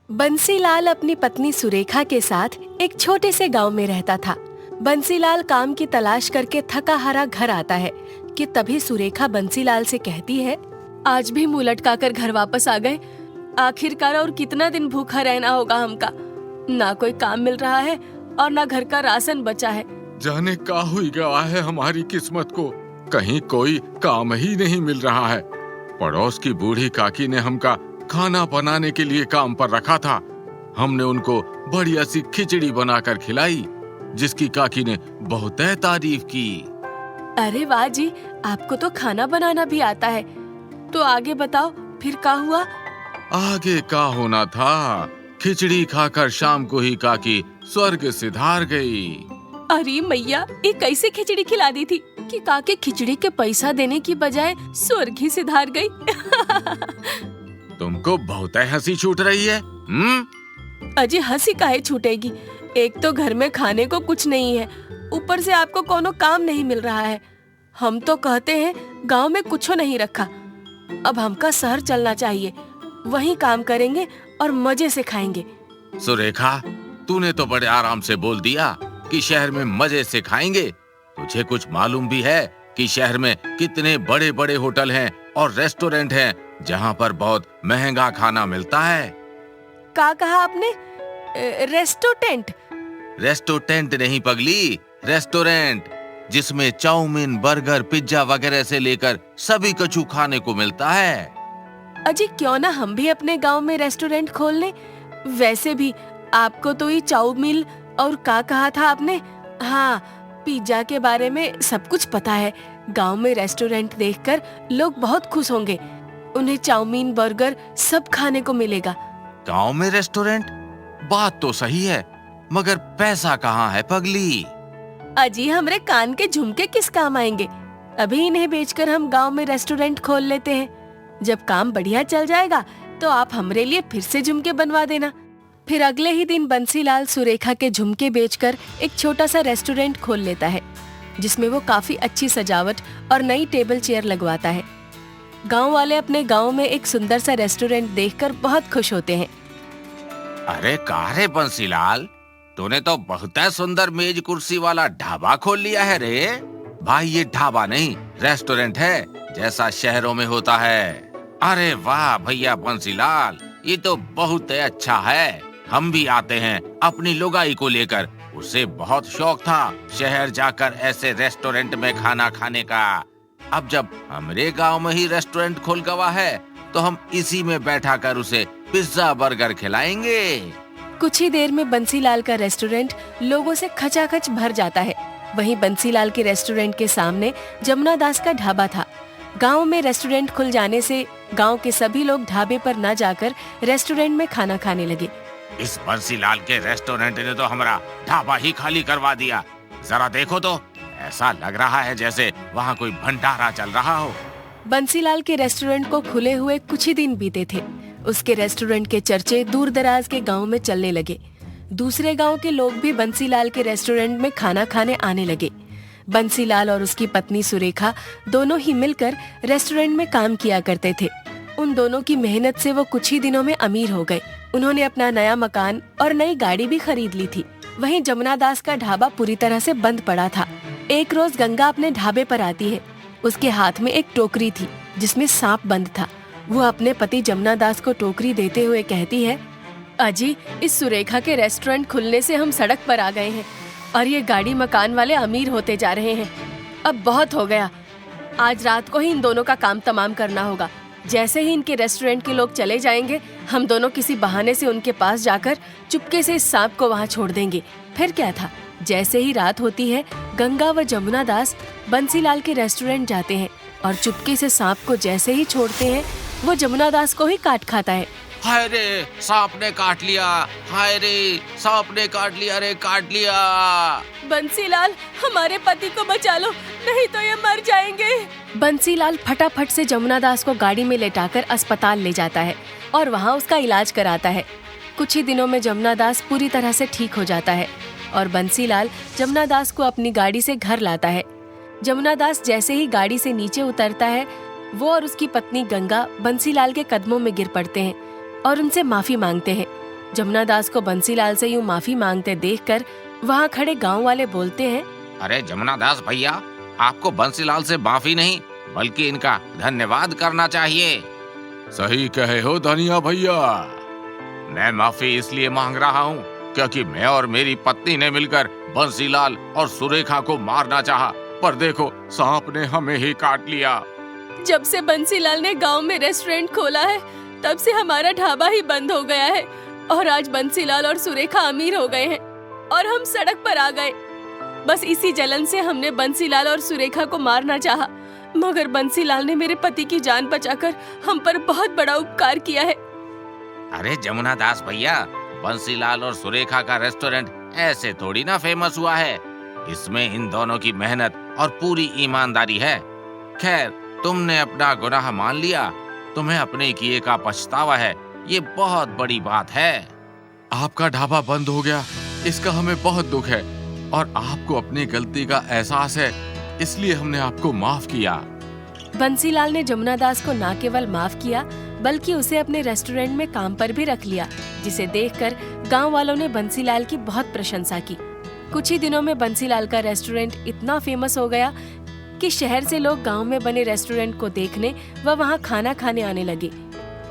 बंसीलाल अपनी पत्नी सुरेखा के साथ एक छोटे से गांव में रहता था। बंसीलाल काम की तलाश करके थका हारा घर आता है कि तभी सुरेखा बंसीलाल से कहती है, आज भी मुंह लटकाकर घर वापस आ गए। आखिरकार और कितना दिन भूखा रहना होगा हमका। ना कोई काम मिल रहा है और ना घर का राशन बचा है। जाने का हुई गया है हमारी किस्मत को, कहीं कोई काम ही नहीं मिल रहा है। पड़ोस की बूढ़ी काकी ने हमका खाना बनाने के लिए काम पर रखा था। हमने उनको बढ़िया सी खिचड़ी बनाकर खिलाई, जिसकी काकी ने बहुत तारीफ की। अरे वाह जी, आपको तो खाना बनाना भी आता है। तो आगे बताओ, फिर क्या हुआ? आगे का होना था, खिचड़ी खाकर शाम को ही काकी स्वर्ग सिधार गई। अरे मैया, ये कैसे खिचड़ी खिला दी थी कि काके खिचड़ी के पैसा देने की बजाय स्वर्ग ही सिधार गई। तुमको बहुत हंसी छूट रही है। अजी हंसी काहे छूटेगी? एक तो घर में खाने को कुछ नहीं है, ऊपर से आपको कोनो काम नहीं मिल रहा है। हम तो कहते हैं गांव में कुछो नहीं रखा। अब हमका शहर चलना चाहिए, वहीं काम करेंगे और मजे से खाएंगे। सुरेखा, तूने तो बड़े आराम से बोल दिया कि शहर में मजे से खाएंगे। तुझे कुछ मालूम भी है कि शहर में कितने बड़े बड़े होटल हैं और रेस्टोरेंट हैं जहाँ पर बहुत महंगा खाना मिलता है। क्या कहा आपने? रेस्टोरेंट? रेस्टोरेंट नहीं पगली, रेस्टोरेंट, जिसमें चाउमीन, बर्गर, पिज्जा वगैरह से लेकर सभी कछु खाने को मिलता है। अजी क्यों ना हम भी अपने गांव में रेस्टोरेंट खोल लें। वैसे भी आपको तो ये चाउमीन और क्या कहा था आपने? हाँ, पिज्जा के बारे में सब कुछ पता है। गांव में रेस्टोरेंट देखकर लोग बहुत खुश होंगे। उन्हें चाउमीन, बर्गर सब खाने को मिलेगा। गांव में रेस्टोरेंट? बात तो सही है, मगर पैसा कहाँ है पगली? अजी हमरे कान के झुमके किस काम आएंगे? अभी इन्हें बेचकर हम गांव में रेस्टोरेंट खोल लेते हैं। जब काम बढ़िया चल जाएगा तो आप हमरे लिए फिर से झुमके बनवा देना। फिर अगले ही दिन बंसीलाल सुरेखा के झुमके बेचकर एक छोटा सा रेस्टोरेंट खोल लेता है, जिसमें वो काफी अच्छी सजावट और नई टेबल चेयर लगवाता है। गांव वाले अपने गांव में एक सुंदर सा रेस्टोरेंट देखकर बहुत खुश होते हैं। अरे कारे बंसीलाल, तूने तो बहुत सुंदर मेज कुर्सी वाला ढाबा खोल लिया है रे। भाई ये ढाबा नहीं, रेस्टोरेंट है, जैसा शहरों में होता है। अरे वाह भैया बंसीलाल, ये तो बहुत अच्छा है। हम भी आते हैं अपनी लुगाई को लेकर। उसे बहुत शौक था शहर जाकर ऐसे रेस्टोरेंट में खाना खाने का। अब जब हमारे गांव में ही रेस्टोरेंट खुल गया है तो हम इसी में बैठा कर उसे पिज्जा बर्गर खिलाएंगे। कुछ ही देर में बंसीलाल का रेस्टोरेंट लोगों से खचाखच भर जाता है। वहीं बंसीलाल के रेस्टोरेंट के सामने जमुना दास का ढाबा था। गांव में रेस्टोरेंट खुल जाने से गांव के सभी लोग ढाबे पर न जाकर रेस्टोरेंट में खाना खाने लगे। इस बंसीलाल के रेस्टोरेंट ने तो हमारा ढाबा ही खाली करवा दिया। जरा देखो तो, ऐसा लग रहा है जैसे वहाँ कोई भंडारा चल रहा हो। बंसीलाल के रेस्टोरेंट को खुले हुए कुछ ही दिन बीते थे। उसके रेस्टोरेंट के चर्चे दूर दराज के गांव में चलने लगे। दूसरे गांव के लोग भी बंसीलाल के रेस्टोरेंट में खाना खाने आने लगे। बंसीलाल और उसकी पत्नी सुरेखा दोनों ही मिलकर रेस्टोरेंट में काम किया करते थे। उन दोनों की मेहनत से वो कुछ ही दिनों में अमीर हो गए। उन्होंने अपना नया मकान और नई गाड़ी भी खरीद ली थी। वहीं जमुना दास का ढाबा पूरी तरह से बंद पड़ा था। एक रोज गंगा अपने ढाबे पर आती है। उसके हाथ में एक टोकरी थी जिसमें सांप बंद था। वो अपने पति जमुना दास को टोकरी देते हुए कहती है, अजी इस सुरेखा के रेस्टोरेंट खुलने से हम सड़क पर आ गए हैं और ये गाड़ी मकान वाले अमीर होते जा रहे हैं। अब बहुत हो गया, आज रात को ही इन दोनों का काम तमाम करना होगा। जैसे ही इनके रेस्टोरेंट के लोग चले जाएंगे, हम दोनों किसी बहाने से उनके पास जाकर चुपके से इस सांप को वहाँ छोड़ देंगे। फिर क्या था, जैसे ही रात होती है, गंगा व जमुना दास बंसीलाल के रेस्टोरेंट जाते हैं और चुपके से सांप को जैसे ही छोड़ते हैं, वो जमुना दास को ही काट खाता है। हाय रे, सांप ने काट लिया। हाय रे, सांप ने काट लिया रे, काट लिया। बंसीलाल, हमारे पति को बचा लो, नहीं तो ये मर जाएंगे। बंसीलाल फटाफट से जमुना दास को गाड़ी में लेटाकर अस्पताल ले जाता है और वहाँ उसका इलाज कराता है। कुछ ही दिनों में जमुना दास पूरी तरह से ठीक हो जाता है और बंसीलाल जमुना दास को अपनी गाड़ी से घर लाता है। जमुना दास जैसे ही गाड़ी से नीचे उतरता है, वो और उसकी पत्नी गंगा बंसीलाल के कदमों में गिर पड़ते हैं और उनसे माफी मांगते हैं। जमुना दास को बंसीलाल से यूं माफी मांगते देखकर वहाँ खड़े गांव वाले बोलते हैं, अरे जमुना दास भैया, आपको बंसीलाल से माफी नहीं बल्कि इनका धन्यवाद करना चाहिए। सही कहे हो धनिया भैया। मैं माफी इसलिए मांग रहा हूँ क्योंकि मैं और मेरी पत्नी ने मिलकर बंसीलाल और सुरेखा को मारना चाहा, पर देखो सांप ने हमें ही काट लिया। जब से बंसीलाल ने गांव में रेस्टोरेंट खोला है तब से हमारा ढाबा ही बंद हो गया है और आज बंसीलाल और सुरेखा अमीर हो गए हैं और हम सड़क पर आ गए। बस इसी जलन से हमने बंसीलाल और सुरेखा को मारना चाहा, मगर बंसीलाल ने मेरे पति की जान बचाकर हम पर बहुत बड़ा उपकार किया है। अरे जमुना दास भैया, बंसीलाल और सुरेखा का रेस्टोरेंट ऐसे थोड़ी ना फेमस हुआ है, इसमें इन दोनों की मेहनत और पूरी ईमानदारी है। खैर, तुमने अपना गुनाह मान लिया, तुम्हें अपने किए का पछतावा है, ये बहुत बड़ी बात है। आपका ढाबा बंद हो गया, इसका हमें बहुत दुख है और आपको अपनी गलती का एहसास है, इसलिए हमने आपको माफ किया। बंसीलाल ने जमुना दास को न केवल माफ किया बल्कि उसे अपने रेस्टोरेंट में काम पर भी रख लिया, जिसे देखकर गांव वालों ने बंसीलाल की बहुत प्रशंसा की। कुछ ही दिनों में बंसीलाल का रेस्टोरेंट इतना फेमस हो गया कि शहर से लोग गांव में बने रेस्टोरेंट को देखने व वहां खाना खाने आने लगे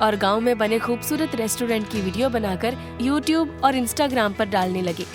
और गांव में बने खूबसूरत रेस्टोरेंट की वीडियो बनाकर YouTube और Instagram पर डालने लगे।